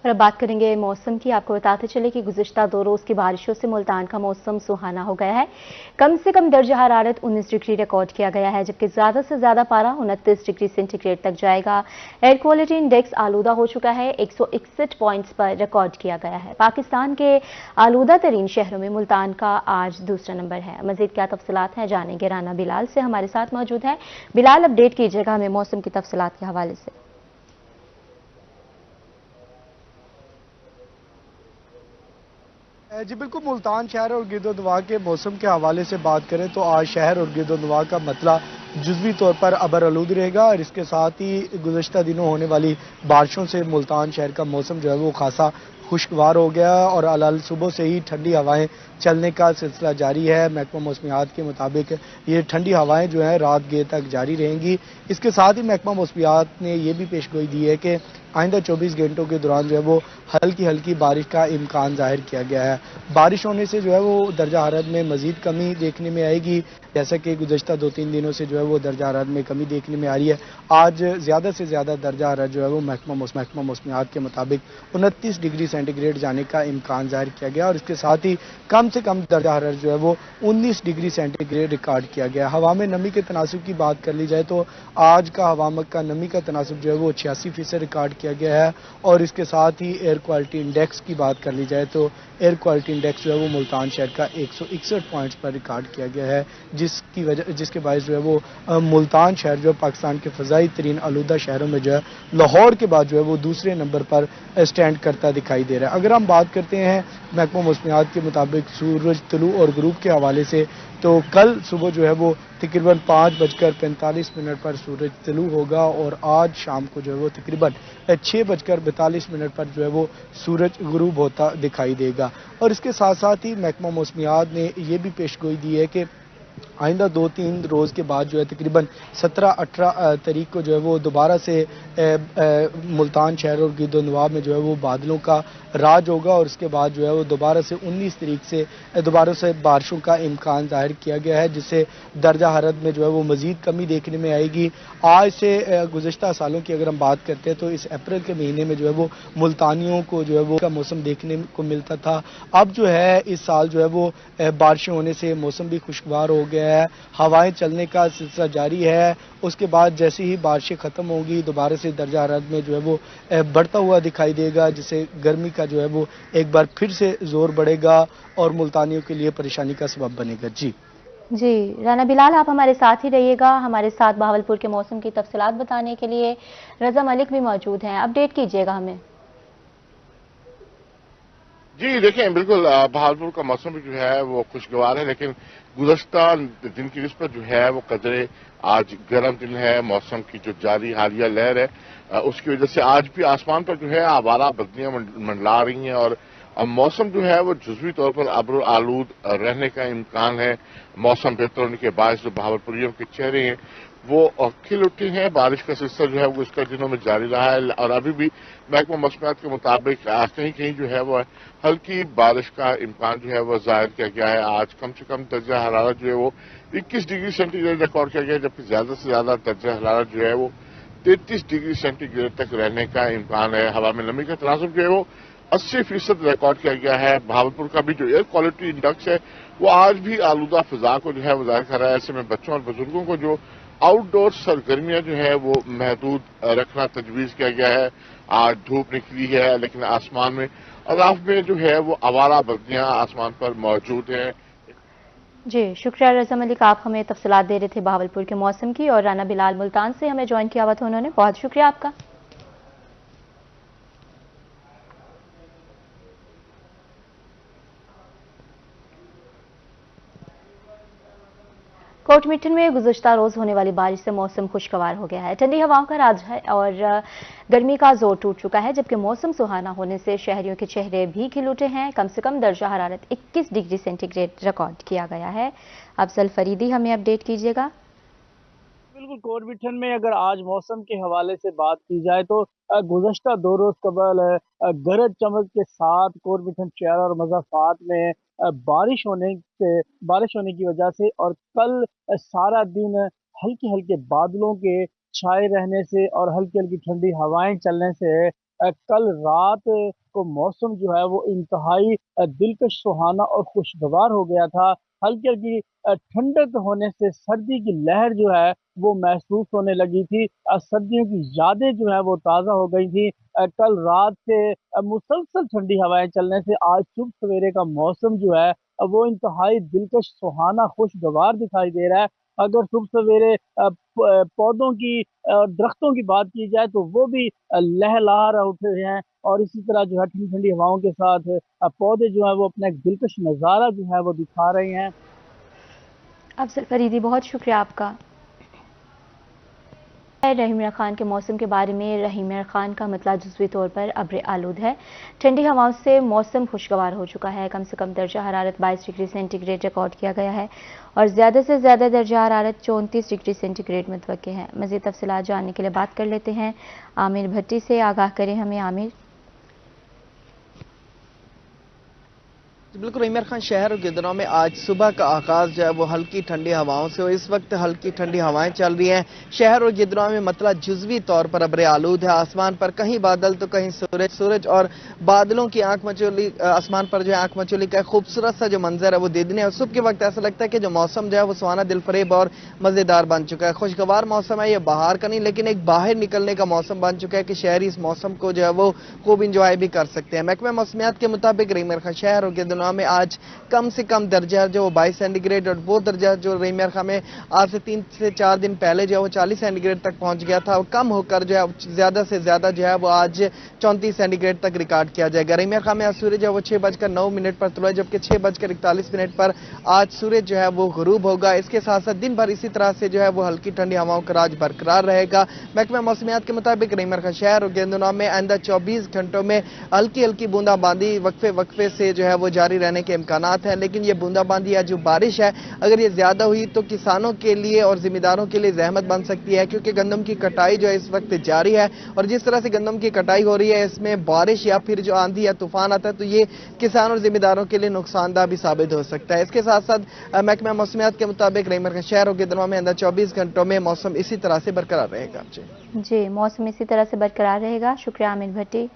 और अब बात करेंगे मौसम की। आपको बताते चले कि गुज़िश्ता 2 रोज़ की बारिशों से मुल्तान का मौसम सुहाना हो गया है। कम से कम दर्जा हरारत 19 डिग्री रिकॉर्ड किया गया है, जबकि ज़्यादा से ज़्यादा पारा 29 डिग्री सेंटीग्रेड तक जाएगा। एयर क्वालिटी इंडेक्स आलूदा हो चुका है, 161 पॉइंट्स पर रिकॉर्ड किया गया है। पाकिस्तान के आलूदा तरीन शहरों में मुल्तान का आज दूसरा नंबर है। मज़ीद क्या तफसीलात हैं जानेंगे राना बिलाल से, हमारे साथ मौजूद है। बिलाल, अपडेट कीजिएगा हमें मौसम की तफसीलात के हवाले से। जी बिल्कुल, मुल्तान शहर और गिरदोनवा के मौसम के हवाले से बात करें तो आज शहर और गिरदोनवा का मतला जुज़वी तौर पर अबर आलूद रहेगा और इसके साथ ही गुज़श्ता दिनों होने वाली बारिशों से मुल्तान शहर का मौसम जो है वो खासा खुशगवार हो गया और अल सुबह से ही ठंडी हवाएं चलने का सिलसिला जारी है। महकमा मौसमियात के मुताबिक ये ठंडी हवाएं जो हैं रात गए तक जारी रहेंगी। इसके साथ ही महकमा मौसमियात ने यह भी पेशगोई दी है कि आइंदा 24 घंटों के दौरान जो है वो हल्की हल्की बारिश का इम्कान जाहिर किया गया है। बारिश होने से जो है वो दर्जा हरारत में मजीद कमी देखने में आएगी, जैसा कि गुज़श्ता 2-3 दिनों से जो है वो दर्जा हरारत में कमी देखने में आ रही है। आज ज़्यादा से ज़्यादा दर्जा हरारत जो है वो महकमा मौसमियात के मुताबिक 29 डिग्री सेंटीग्रेड जाने का इम्कान जाहिर किया गया और इसके साथ ही कम से कम दर्जा हरारत जो है वो 19 डिग्री सेंटीग्रेड रिकॉर्ड किया गया। हवा में नमी के तनासब की बात कर ली जाए तो आज का हवा का नमी का तनासब जो है वो 86% रिकॉर्ड किया गया है और इसके साथ ही एयर क्वालिटी इंडेक्स की बात कर ली जाए तो एयर क्वालिटी इंडेक्स जो है वो मुल्तान शहर का 161 पॉइंट्स पर रिकॉर्ड किया गया है, जिसके बायस जो है वो मुल्तान शहर जो है पाकिस्तान के फ़ज़ाई तरीन आलूदा शहरों में जो है लाहौर के बाद जो है वो दूसरे नंबर पर स्टैंड करता दिखाई दे रहा है। अगर हम बात करते हैं महकमा मौसमियात के मुताबिक सूरज तुलू और गुरूब के हवाले से, तो कल सुबह जो है वो तकरीबन 5:45 पर सूरज तुलू होगा और आज शाम को जो है वो तकरीबन 6:42 पर जो है वो सूरज गुरूब होता दिखाई देगा। और इसके साथ साथ ही महकमा मौसमियात ने यह भी पेशगोई दी है कि आइंदा 2-3 रोज़ के बाद जो है तकरीबन 17-18 तारीख को जो है वो दोबारा से मुल्तान शहर और गिरदोनवा में जो है वो बादलों का राज होगा और उसके बाद जो है वो दोबारा से 19 तारीख से दोबारा से बारिशों का इम्कान जाहिर किया गया है, जिससे दर्जा हरारत में जो है वो मज़ीद कमी देखने में आएगी। आज से गुज़श्ता सालों की अगर हम बात करते हैं तो इस अप्रैल के महीने में जो है वो मुल्तानियों को जो है वो का मौसम देखने को मिलता था। अब जो है इस साल जो है वो बारिशें होने से मौसम भी खुशगवार हो गया है, हवाएं चलने का सिलसिला जारी है। उसके बाद जैसे ही बारिशें ख़त्म होंगी दोबारा से दर्जा हरारत में जो है वो बढ़ता हुआ दिखाई देगा, जिससे गर्मी का जो है वो एक बार फिर से जोर बढ़ेगा और मुल्तानियों के लिए परेशानी का सबब बनेगा। जी जी, राना बिलाल, आप हमारे साथ ही रहिएगा। हमारे साथ बहावलपुर के मौसम की तफसीलात बताने के लिए रज़ा मलिक भी मौजूद हैं। अपडेट कीजिएगा हमें। जी देखें, बिल्कुल बहादुर का मौसम भी जो है वो खुशगवार है, लेकिन गुज़श्ता दिन की निस्बत जो है वो कदरे आज गर्म दिन है। मौसम की जो जारी हालिया लहर है उसकी वजह से आज भी आसमान पर जो है आवारा बदलियां मंडला रही हैं और मौसम जो है वो जुज़वी तौर पर अब्र आलूद रहने का इम्कान है। मौसम बेहतर होने के बाद जो बहावलपुरियों के चेहरे हैं वो खिल उठे हैं। बारिश का सिलसिला जो है वो इसका दिनों में जारी रहा है और अभी भी महकमा मौसमियात के मुताबिक कहीं कहीं जो है वो हल्की बारिश का इम्कान जो है वो जाहिर किया गया है। आज कम से कम दर्जा हरारत जो है वो 21 डिग्री सेंटीग्रेड रिकॉर्ड किया गया है, जबकि ज्यादा से ज्यादा दर्जा हरारत जो है वो 33 डिग्री सेंटीग्रेड तक रहने का इम्कान है। हवा में नमी का तनासब जो है वो 80% रिकॉर्ड किया गया है। भावलपुर का भी जो एयर क्वालिटी इंडेक्स है वो आज भी आलूदा फिजा को जो है वो जाहिर कर रहा है। ऐसे में बच्चों और बुजुर्गों को जो आउटडोर सरगर्मियां जो है वो महदूद रखना तजवीज़ किया गया है। आज धूप निकली है लेकिन आसमान में अराफ में जो है वो आवारा बदलियां आसमान पर मौजूद हैं। जी, शुक्रिया रज़ा मलिक, आप हमें तफसीलात दे रहे थे बहावलपुर के मौसम की। और राना बिलाल मुल्तान से हमें ज्वाइन किया हुआ था उन्होंने, बहुत शुक्रिया आपका। कोटमिठन में गुज़श्ता रोज़ होने वाली बारिश से मौसम खुशगवार हो गया है। ठंडी हवाओं का राज है और गर्मी का जोर टूट चुका है, जबकि मौसम सुहाना होने से शहरियों के चेहरे भी खिल उठे हैं। कम से कम दर्जा हरारत 21 डिग्री सेंटीग्रेड रिकॉर्ड किया गया है। अफजल फरीदी, हमें अपडेट कीजिएगा। बिल्कुल, कोटमिठन में अगर आज मौसम के हवाले से बात की जाए तो गुज़श्ता 2 रोज़ कबल गरज चमक के साथ कोटमिठन शहर और मज़ाफ़ात में बारिश होने की वजह से और कल सारा दिन हल्के हल्के बादलों के छाए रहने से और हल्की हल्की ठंडी हवाएं चलने से कल रात को मौसम जो है वो इंतहाई दिलकश, सुहाना और खुशगवार हो गया था। हल्की हल्की ठंडक होने से सर्दी की लहर जो है वो महसूस होने लगी थी। सर्दियों की यादें जो है वो ताज़ा हो गई थी। कल रात से मुसलसल ठंडी हवाएं चलने से आज सुबह सवेरे का मौसम जो है वो इंतहाई दिलकश, सुहाना, खुशगवार दिखाई दे रहा है। अगर सुबह सवेरे पौधों की दरख्तों की बात की जाए तो वो भी लहलहा रहे उठे हैं, और इसी तरह जो है ठंडी ठंडी हवाओं के साथ पौधे जो है वो अपना एक दिलकश नज़ारा जो है वो दिखा रहे हैं। अफजल फरीदी, बहुत शुक्रिया आपका। रहीम मियां खान के मौसम के बारे में। रहीम मियां खान का मतला जुज़वी तौर पर अब्र आलूद है। ठंडी हवाओं से मौसम खुशगवार हो चुका है। कम से कम दर्जा हरारत 22 डिग्री सेंटीग्रेड रिकॉर्ड किया गया है और ज़्यादा से ज़्यादा दर्जा हरारत 34 डिग्री सेंटीग्रेड मुतवक्के है। मज़ीद तफसीलात जानने के लिए बात कर लेते हैं आमिर भट्टी से। आगाह करें हमें आमिर। बिल्कुल, रहीम मियां खान शहर और गिरदनों में आज सुबह का आगाज जो है वो हल्की ठंडी हवाओं से और इस वक्त हल्की ठंडी हवाएं चल रही हैं। शहर और गिरदनों में मतलब जुज़वी तौर पर अब्र आलूद है। आसमान पर कहीं बादल तो कहीं सूरज और बादलों की आंख मचोली, आसमान पर जो है आंख मचोली का खूबसूरत सा जो मंजर है वो दीदने और सुबह के वक्त ऐसा लगता है कि जो मौसम जो है वो सुहाना, दिलफरेब और मजेदार बन चुका है। खुशगवार मौसम है, ये बाहर का नहीं लेकिन एक बाहर निकलने का मौसम बन चुका है कि शहरी इस मौसम को जो है वो खूब इंजॉय भी कर सकते हैं। महकमा मौसमियात के मुताबिक रहीम मियां खान शहर और गिरदनों में आज कम से कम दर्जा जो 22 सेंटीग्रेड और वो दर्जा जो रहीम मियां खान में आज से 3 से 4 दिन पहले जो है वो 40 सेंटीग्रेड तक पहुंच गया था, और कम होकर जो है ज्यादा से ज्यादा जो है वो आज 34 सेंटीग्रेड तक रिकॉर्ड किया जाएगा। रहीम मियां खान में आज सूरज जो है वो 6:09 पर तुला, जबकि 6:41 पर आज सूरज जो है वो गुरूब होगा। इसके साथ साथ दिन भर इसी तरह से जो है वो हल्की ठंडी हवाओं का राज बरकरार रहेगा। महकमा मौसमियात के मुताबिक रहीम मियां खान शहर और गिरदनों में आइंदा 24 घंटों में हल्की हल्की बूंदाबांदी वक्फे से जो है वो जारी रहने के इम्कान है, लेकिन ये बूंदाबांदी या जो बारिश है अगर ये ज्यादा हुई तो किसानों के लिए और जिम्मेदारों के लिए जहमत बन सकती है, क्योंकि गंदम की कटाई जो है इस वक्त जारी है और जिस तरह से गंदम की कटाई हो रही है इसमें बारिश या फिर जो आंधी या तूफान आता है तो ये किसान और जिम्मेदारों के लिए नुकसानदा भी साबित हो सकता है। इसके साथ साथ महकमा मौसमियात के मुताबिक रहीम मियां खान शहर और गिरदनों में अंदर 24 घंटों में मौसम इसी तरह से बरकरार रहेगा। जी, मौसम इसी तरह से बरकरार रहेगा। शुक्रिया आमिर भट्टी।